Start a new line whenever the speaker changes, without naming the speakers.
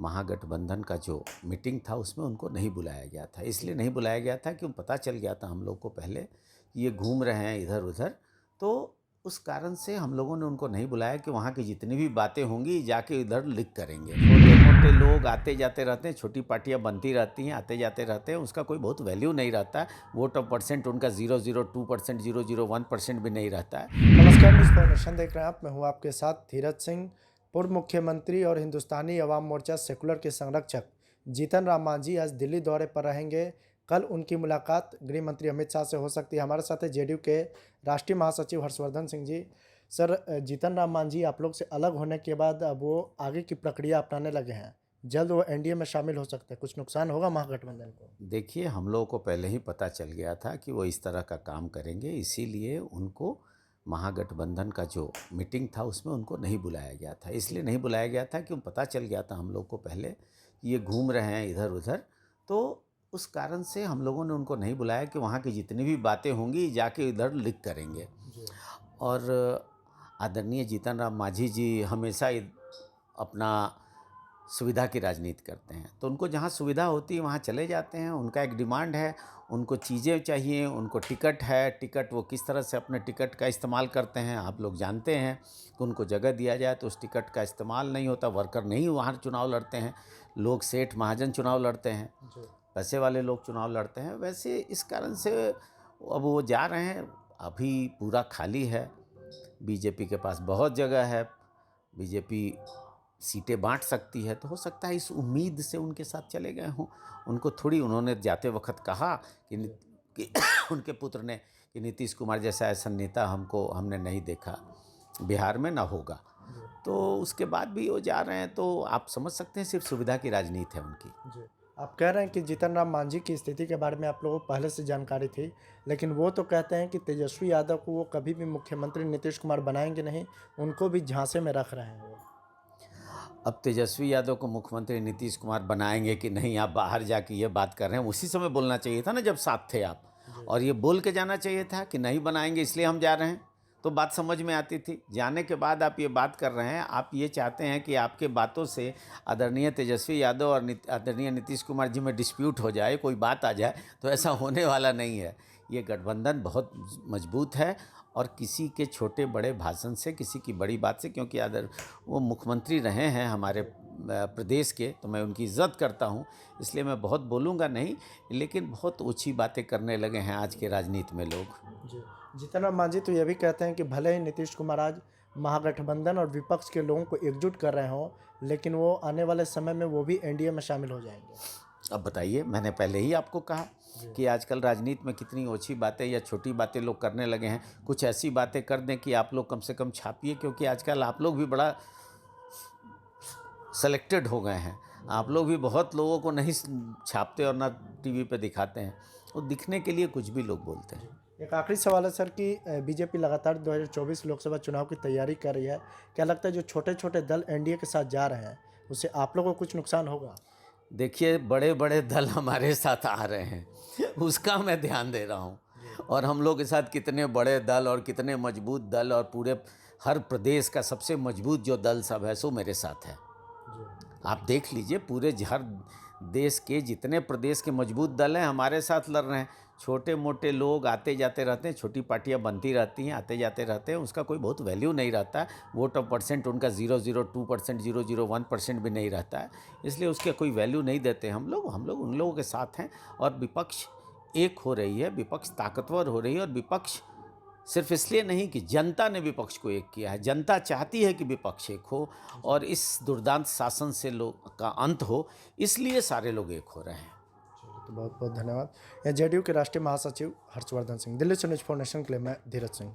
महागठबंधन का जो मीटिंग था उसमें उनको नहीं बुलाया गया था। इसलिए नहीं बुलाया गया था कि पता चल गया था हम लोग को पहले कि ये घूम रहे हैं इधर उधर, तो उस कारण से हम लोगों ने उनको नहीं बुलाया कि वहाँ की जितनी भी बातें होंगी जाके इधर लीक करेंगे। छोटे मोटे लोग आते जाते रहते हैं, छोटी पार्टियाँ बनती रहती हैं, आते जाते रहते हैं, उसका कोई बहुत वैल्यू नहीं रहता है। वोट ऑफ परसेंट उनका 002%, 001% भी नहीं रहता है।
नमस्कार, न्यूज़ फॉर देख रहे हैं आप। मैं हूं आपके साथ धीरज सिंह। पूर्व मुख्यमंत्री और हिंदुस्तानी अवाम मोर्चा सेकुलर के संरक्षक जीतन राम मांझी आज दिल्ली दौरे पर रहेंगे। कल उनकी मुलाकात गृह मंत्री अमित शाह से हो सकती है। हमारे साथ है जेडीयू के राष्ट्रीय महासचिव हर्षवर्धन सिंह जी। सर, जीतन राम मांझी आप लोग से अलग होने के बाद अब वो आगे की प्रक्रिया अपनाने लगे हैं, जल्द वो एनडीए में शामिल हो सकते हैं। कुछ नुकसान होगा महागठबंधन को?
देखिए, हम लोगों को पहले ही पता चल गया था कि वो इस तरह का काम करेंगे, इसीलिए उनको महागठबंधन का जो मीटिंग था उसमें उनको नहीं बुलाया गया था। इसलिए नहीं बुलाया गया था कि पता चल गया था हम लोग को पहले कि ये घूम रहे हैं इधर उधर, तो उस कारण से हम लोगों ने उनको नहीं बुलाया कि वहाँ की जितनी भी बातें होंगी जाके इधर लीक करेंगे। और आदरणीय जीतन राम मांझी जी हमेशा अपना सुविधा की राजनीति करते हैं, तो उनको जहाँ सुविधा होती है वहाँ चले जाते हैं। उनका एक डिमांड है, उनको चीज़ें चाहिए, उनको टिकट है। टिकट वो किस तरह से अपने टिकट का इस्तेमाल करते हैं आप लोग जानते हैं कि उनको जगह दिया जाए तो उस टिकट का इस्तेमाल नहीं होता। वर्कर नहीं वहाँ चुनाव लड़ते हैं, लोग सेठ महाजन चुनाव लड़ते हैं, पैसे वाले लोग चुनाव लड़ते हैं। वैसे इस कारण से अब वो जा रहे हैं। अभी पूरा खाली है, बीजेपी के पास बहुत जगह है, बीजेपी सीटें बांट सकती है, तो हो सकता है इस उम्मीद से उनके साथ चले गए हों। उनको थोड़ी उन्होंने जाते वक्त कहा कि उनके पुत्र ने कि नीतीश कुमार जैसा ऐसा नेता हमने नहीं देखा, बिहार में ना होगा। तो उसके बाद भी वो जा रहे हैं, तो आप समझ सकते हैं सिर्फ सुविधा की राजनीति है उनकी।
जी, आप कह रहे हैं कि जीतन राम मांझी की स्थिति के बारे में आप लोगों को पहले से जानकारी थी, लेकिन वो तो कहते हैं कि तेजस्वी यादव को वो कभी भी मुख्यमंत्री नीतीश कुमार बनाएंगे नहीं, उनको भी झांसे में रख रहे हैं वो।
अब तेजस्वी यादव को मुख्यमंत्री नीतीश कुमार बनाएंगे कि नहीं, आप बाहर जाके ये बात कर रहे हैं। उसी समय बोलना चाहिए था ना जब साथ थे आप, और ये बोल के जाना चाहिए था कि नहीं बनाएंगे इसलिए हम जा रहे हैं, तो बात समझ में आती थी। जाने के बाद आप ये बात कर रहे हैं, आप ये चाहते हैं कि आपके बातों से आदरणीय तेजस्वी यादव और आदरणीय नीतीश कुमार जी में डिस्प्यूट हो जाए, कोई बात आ जाए, तो ऐसा होने वाला नहीं है। ये गठबंधन बहुत मजबूत है, और किसी के छोटे बड़े भाषण से, किसी की बड़ी बात से, क्योंकि वो मुख्यमंत्री रहे हैं हमारे प्रदेश के, तो मैं उनकी इज़्ज़त करता हूं, इसलिए मैं बहुत बोलूँगा नहीं, लेकिन बहुत ऊँची बातें करने लगे हैं आज के राजनीति में लोग।
जी, जीतन राम मांझी तो ये भी कहते हैं कि भले ही नीतीश कुमार आज महागठबंधन और विपक्ष के लोगों को एकजुट कर रहे हों, लेकिन वो आने वाले समय में वो भी एनडीए में शामिल हो जाएंगे।
अब बताइए, मैंने पहले ही आपको कहा कि आजकल राजनीति में कितनी ओछी बातें या छोटी बातें लोग करने लगे हैं। कुछ ऐसी बातें कर दें कि आप लोग कम से कम छापिए, क्योंकि आजकल आप लोग भी बड़ा सेलेक्टेड हो गए हैं। आप लोग भी बहुत लोगों को नहीं छापते और ना टीवी पे दिखाते हैं, वो दिखने के लिए कुछ भी लोग बोलते हैं।
एक आखिरी सवाल है सर कि बीजेपी लगातार 2024 लोकसभा चुनाव की तैयारी कर रही है। क्या लगता है जो छोटे छोटे दल एनडीए के साथ जा रहे हैं, उससे आप लोगों को कुछ नुकसान होगा?
देखिए, बड़े बड़े दल हमारे साथ आ रहे हैं उसका मैं ध्यान दे रहा हूँ, और हम लोग के साथ कितने बड़े दल और कितने मजबूत दल, और पूरे हर प्रदेश का सबसे मजबूत जो दल सब है सो मेरे साथ है। आप देख लीजिए, पूरे हर देश के जितने प्रदेश के मजबूत दल हैं हमारे साथ लड़ रहे हैं। छोटे मोटे लोग आते जाते रहते हैं, छोटी पार्टियां बनती रहती हैं, आते जाते रहते हैं, उसका कोई बहुत वैल्यू नहीं रहता है। वोट ऑफ परसेंट उनका 002%, 001% भी नहीं रहता है, इसलिए उसके कोई वैल्यू नहीं देते हम लोग उन लोगों के साथ हैं। और विपक्ष एक हो रही है, विपक्ष ताकतवर हो रही है, और विपक्ष सिर्फ इसलिए नहीं कि जनता ने विपक्ष को एक किया है, जनता चाहती है कि विपक्ष एक हो और इस दुर्दांत शासन से लोग का अंत हो, इसलिए सारे लोग एक हो रहे हैं।
चलिए, तो बहुत बहुत धन्यवाद। जेडीयू के राष्ट्रीय महासचिव हर्षवर्धन सिंह। दिल्ली से न्यूज़ फॉर नेशन के लिए मैं धीरज सिंह।